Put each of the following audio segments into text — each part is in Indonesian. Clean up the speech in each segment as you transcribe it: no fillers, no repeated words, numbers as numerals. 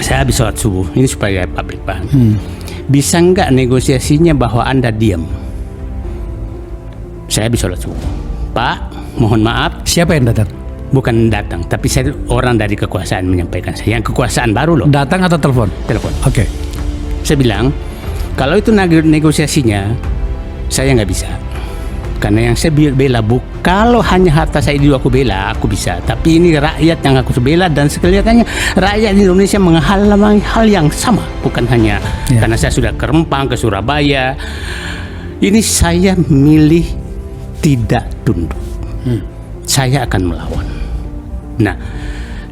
Saya habis sholat subuh, ini supaya publik paham. Bisa nggak negosiasinya bahwa Anda diam? Saya habis sholat subuh. Pak, mohon maaf. Siapa yang datang? Bukan datang, tapi saya orang dari kekuasaan menyampaikan saya. Yang kekuasaan baru loh. Datang atau telepon? Telepon. Oke. Saya bilang, kalau itu negosiasinya, saya nggak bisa. Karena yang saya bela, kalau hanya harta saya dulu aku bela, aku bisa. Tapi ini rakyat yang aku bela, dan sekelihatannya rakyat di Indonesia mengalami hal yang sama. Bukan hanya karena saya sudah ke Rempang, ke Surabaya. Ini saya milih tidak tunduk. Saya akan melawan. Nah,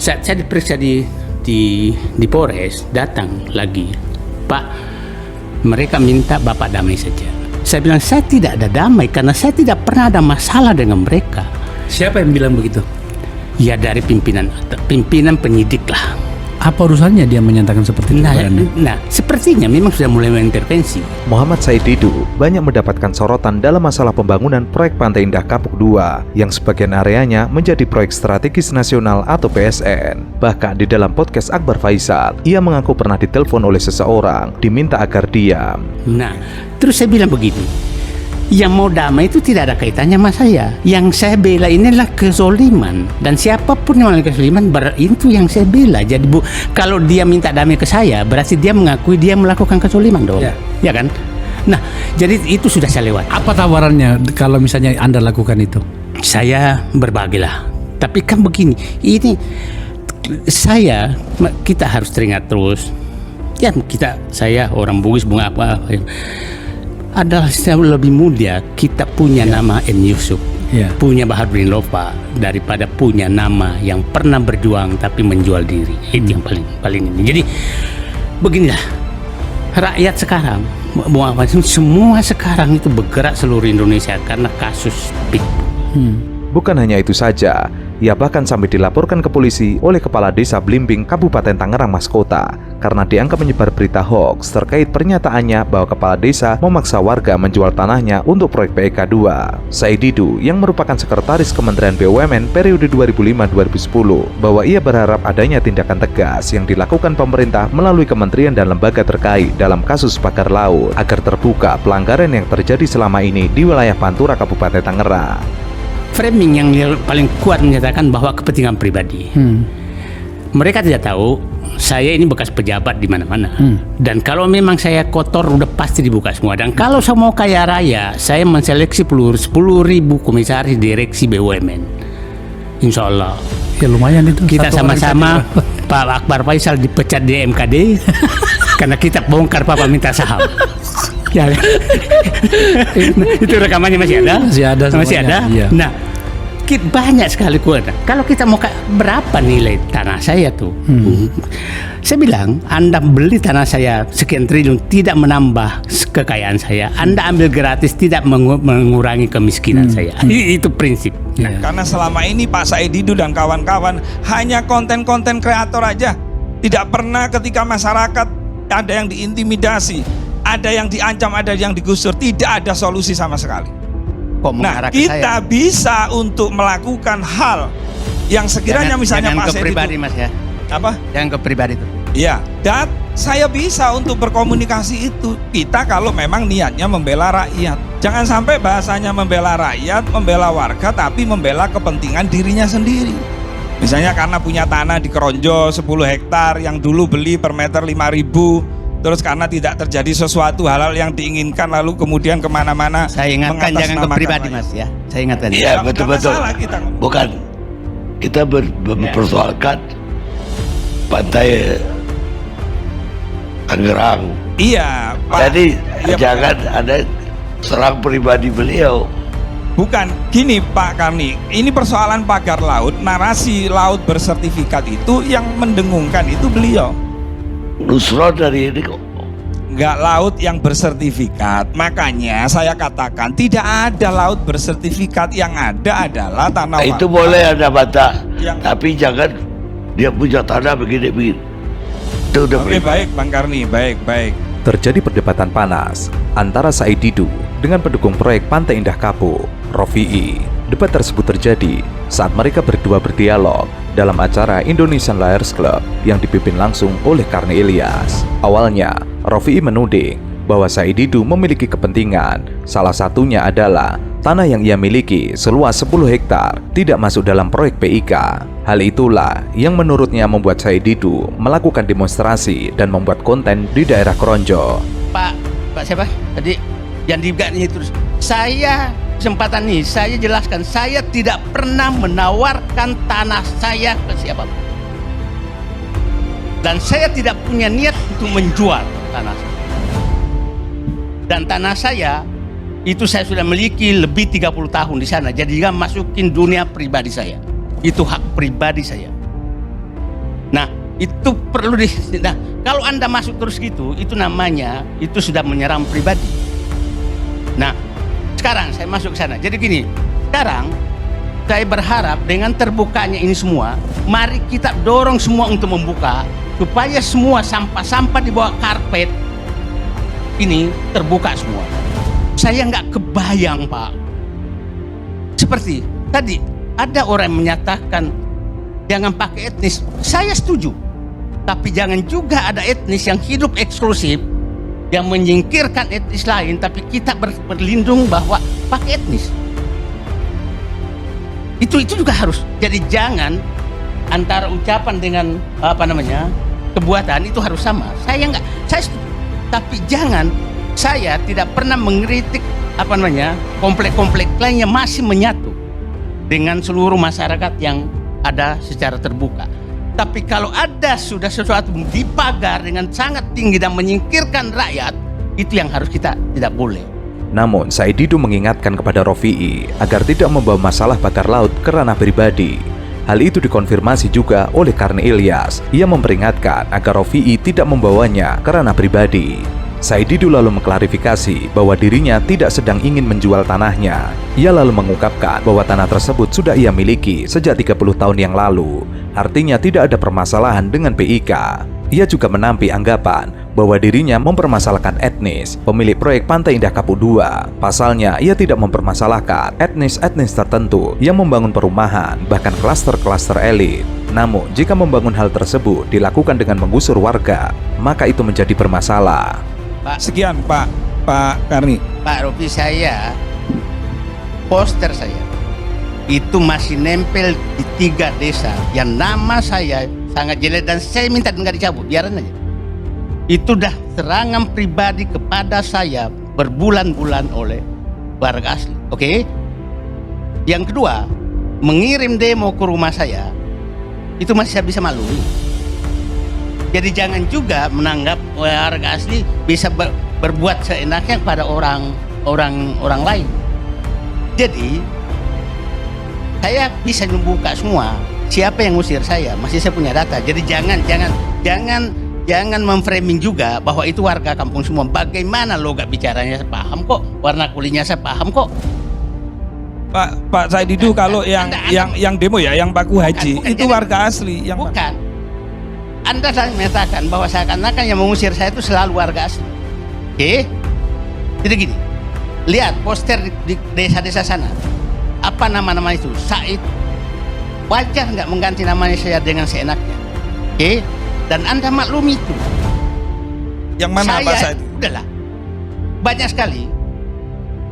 saat saya diperiksa di Polres, datang lagi, Pak, mereka minta Bapak damai saja. Saya bilang, saya tidak ada damai karena saya tidak pernah ada masalah dengan mereka. Siapa yang bilang begitu? Ya dari pimpinan penyidik lah. Apa urusannya dia menyatakan seperti itu? Nah, sepertinya memang sudah mulai mengintervensi. Muhammad Said Didu banyak mendapatkan sorotan dalam masalah pembangunan proyek Pantai Indah Kapuk II yang sebagian areanya menjadi proyek strategis nasional atau PSN. Bahkan di dalam podcast Akbar Faisal, ia mengaku pernah ditelepon oleh seseorang diminta agar diam. Nah, terus saya bilang begini, yang mau damai itu tidak ada kaitannya sama saya. Yang saya bela inilah kezoliman, dan siapapun yang melakukan kezoliman itu yang saya bela. Jadi kalau dia minta damai ke saya, berarti dia mengakui dia melakukan kezoliman dong, ya kan? Nah, jadi itu sudah saya lewat. Apa tawarannya kalau misalnya Anda lakukan itu? Saya berbagilah. Tapi kan begini, ini kita harus teringat terus. Ya saya orang Bugis, bunga apa adalah lebih mulia kita punya nama M. Yusuf, punya Baharudin Lopa, daripada punya nama yang pernah berjuang tapi menjual diri. Itu yang paling ini. Jadi beginilah, rakyat sekarang, semua sekarang itu bergerak seluruh Indonesia karena kasus Big. Bukan hanya itu saja, ia bahkan sampai dilaporkan ke polisi oleh Kepala Desa Blimbing, Kabupaten Tangerang Mas Kota, karena dianggap menyebar berita hoax terkait pernyataannya bahwa Kepala Desa memaksa warga menjual tanahnya untuk proyek PEK 2. Said Didu, yang merupakan Sekretaris Kementerian BUMN periode 2005-2010, bahwa ia berharap adanya tindakan tegas yang dilakukan pemerintah melalui kementerian dan lembaga terkait dalam kasus pagar laut, agar terbuka pelanggaran yang terjadi selama ini di wilayah Pantura, Kabupaten Tangerang. Framing yang paling kuat menyatakan bahwa kepentingan pribadi. Mereka tidak tahu saya ini bekas pejabat di mana-mana. Dan kalau memang saya kotor udah pasti dibuka semua. Dan kalau saya mau kaya raya, saya menseleksi 10.000 komisaris direksi BUMN. Insya Allah. Ya lumayan itu. Kita sama-sama Pak Akbar Faisal dipecat di MKD karena kita bongkar Papa minta saham. Ya, itu rekamannya masih ada? Masih ada. Iya. Nah, banyak sekali kuota. Kalau kita mau berapa nilai tanah saya tuh? Saya bilang, Anda beli tanah saya sekian triliun tidak menambah kekayaan saya. Anda ambil gratis tidak mengurangi kemiskinan saya. Itu prinsip. Nah, karena selama ini Pak Said Didu dan kawan-kawan hanya konten-konten kreator aja. Tidak pernah ketika masyarakat ada yang diintimidasi, ada yang diancam, ada yang digusur, tidak ada solusi sama sekali. Nah, kita bisa untuk melakukan hal yang sekiranya misalnya Pak Said pribadi, Mas, ya. Apa? Yang ke pribadi itu. Iya, dan saya bisa untuk berkomunikasi itu. Kita kalau memang niatnya membela rakyat. Jangan sampai bahasanya membela rakyat, membela warga, tapi membela kepentingan dirinya sendiri. Misalnya karena punya tanah di Keronjo 10 hektar yang dulu beli per meter 5.000. Terus karena tidak terjadi sesuatu hal-hal yang diinginkan, lalu kemudian kemana-mana. Saya ingatkan jangan ke pribadi, Mas, ya. Saya ingatkan. Iya, betul-betul. Bukan kita mempersoalkan pantai Tangerang. Iya, Pak. Jadi jangan ada serang pribadi beliau. Bukan, gini Pak Karni, ini persoalan pagar laut, narasi laut bersertifikat itu yang mendengungkan itu beliau. Nusron dari ini kok. Nggak laut yang bersertifikat. Makanya saya katakan tidak ada laut bersertifikat, yang ada adalah tanah Itu warga. boleh ada bata, tapi jangan dia punya tanah begini-begini. Itu udah baik Bang Karni, baik. Terjadi perdebatan panas antara Said Didu dengan pendukung proyek Pantai Indah Kapuk, Rofi'i. Debat tersebut terjadi saat mereka berdua berdialog dalam acara Indonesian Liars Club yang dipimpin langsung oleh Karni Ilyas. Awalnya, Rofi'i menuding bahwa Said Didu memiliki kepentingan. Salah satunya adalah tanah yang ia miliki seluas 10 hektar tidak masuk dalam proyek PIK. Hal itulah yang menurutnya membuat Said Didu melakukan demonstrasi dan membuat konten di daerah Kronjo. Pak siapa? Tadi yang diganti terus. Saya kesempatan ini saya jelaskan, saya tidak pernah menawarkan tanah saya ke siapapun. Dan saya tidak punya niat untuk menjual tanah saya. Dan tanah saya itu saya sudah miliki lebih 30 tahun di sana. Jadi jangan masukin dunia pribadi saya. Itu hak pribadi saya. Nah, itu perlu nah, kalau Anda masuk terus gitu, itu namanya itu sudah menyerang pribadi. Nah, sekarang saya masuk ke sana. Jadi gini, sekarang saya berharap dengan terbukanya ini semua, mari kita dorong semua untuk membuka supaya semua sampah-sampah di bawah karpet ini terbuka semua. Saya nggak kebayang, Pak. Seperti tadi ada orang yang menyatakan jangan pakai etnis. Saya setuju. Tapi jangan juga ada etnis yang hidup eksklusif, yang menyingkirkan etnis lain, tapi kita berlindung bahwa pakai etnis. Itu juga harus. Jadi jangan antara ucapan dengan kebuatan itu harus sama. Saya setuju. Tapi jangan, saya tidak pernah mengkritik komplek-komplek lainnya masih menyatu dengan seluruh masyarakat yang ada secara terbuka. Tapi kalau ada sudah sesuatu dipagar dengan sangat tinggi dan menyingkirkan rakyat, itu yang harus kita tidak boleh. Namun, Said Didu mengingatkan kepada Rofi'i agar tidak membawa masalah bakar laut ke ranah pribadi. Hal itu dikonfirmasi juga oleh Karni Ilyas. Ia memperingatkan agar Rofi'i tidak membawanya ke ranah pribadi. Said Didu lalu mengklarifikasi bahwa dirinya tidak sedang ingin menjual tanahnya. Ia lalu mengungkapkan bahwa tanah tersebut sudah ia miliki sejak 30 tahun yang lalu. Artinya tidak ada permasalahan dengan PIK. Ia juga menampi anggapan bahwa dirinya mempermasalahkan etnis pemilik proyek Pantai Indah Kapuk II. Pasalnya, ia tidak mempermasalahkan etnis-etnis tertentu yang membangun perumahan, bahkan klaster-klaster elit. Namun, jika membangun hal tersebut dilakukan dengan menggusur warga, maka itu menjadi bermasalah. Pak, Sekian Pak Karni. Pak Rofi, saya poster saya itu masih nempel di 3 desa yang nama saya sangat jelek dan saya minta nggak dicabut, biarin aja. Itu dah serangan pribadi kepada saya berbulan-bulan oleh warga asli. Oke? Yang kedua, mengirim demo ke rumah saya itu masih saya bisa maklumi. Jadi jangan juga menanggap warga asli bisa berbuat seenaknya pada orang lain. Jadi saya bisa membuka semua siapa yang ngusir saya, masih saya punya data. Jadi jangan memframing juga bahwa itu warga kampung semua. Bagaimana logat bicaranya saya paham kok, warna kulitnya saya paham kok. Pak Said Didu, kalau yang demo ya, yang Paku Haji bukan, itu warga asli yang bukan. Anda saling menyatakan bahwa seakan-akan yang mengusir saya itu selalu warga asli. Oke? Jadi gini, lihat poster di desa-desa sana. Apa nama-nama itu? Said. Wajar nggak mengganti namanya saya dengan seenaknya? Oke? Dan Anda maklumi itu. yang mana Pak Said? Udahlah, banyak sekali.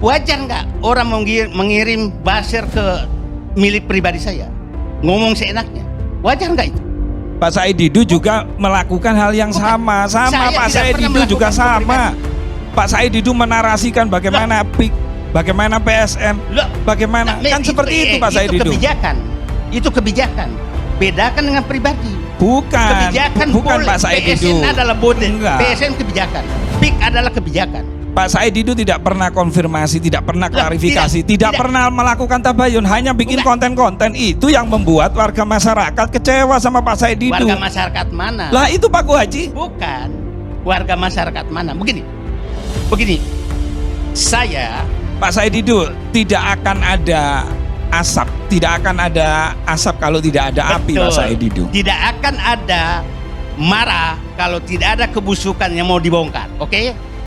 Wajar nggak orang mengirim buzzer ke milik pribadi saya, ngomong seenaknya? Wajar nggak itu? Pak Said Didu juga melakukan hal yang sama. Saya Pak tidak Said pernah Didu juga melakukan sama. Pak Said Didu menarasikan bagaimana PIK, bagaimana PSN, bagaimana kan seperti itu Pak Said Didu. Itu kebijakan. Bedakan dengan pribadi. Bukan boleh. Pak Said Didu. PSN adalah bodeng. Enggak. PSN kebijakan. PIK adalah kebijakan. Pak Said Didu tidak pernah konfirmasi, tidak pernah klarifikasi, tidak pernah melakukan tabayun, hanya bikin konten-konten itu yang membuat warga masyarakat kecewa sama Pak Said Didu. Warga masyarakat mana? Lah itu Pak Haji. Bukan. Warga masyarakat mana? Begini. Saya Pak Said Didu, tidak akan ada asap, kalau tidak ada api Pak Said Didu. Tidak akan ada marah kalau tidak ada kebusukan yang mau dibongkar. Oke?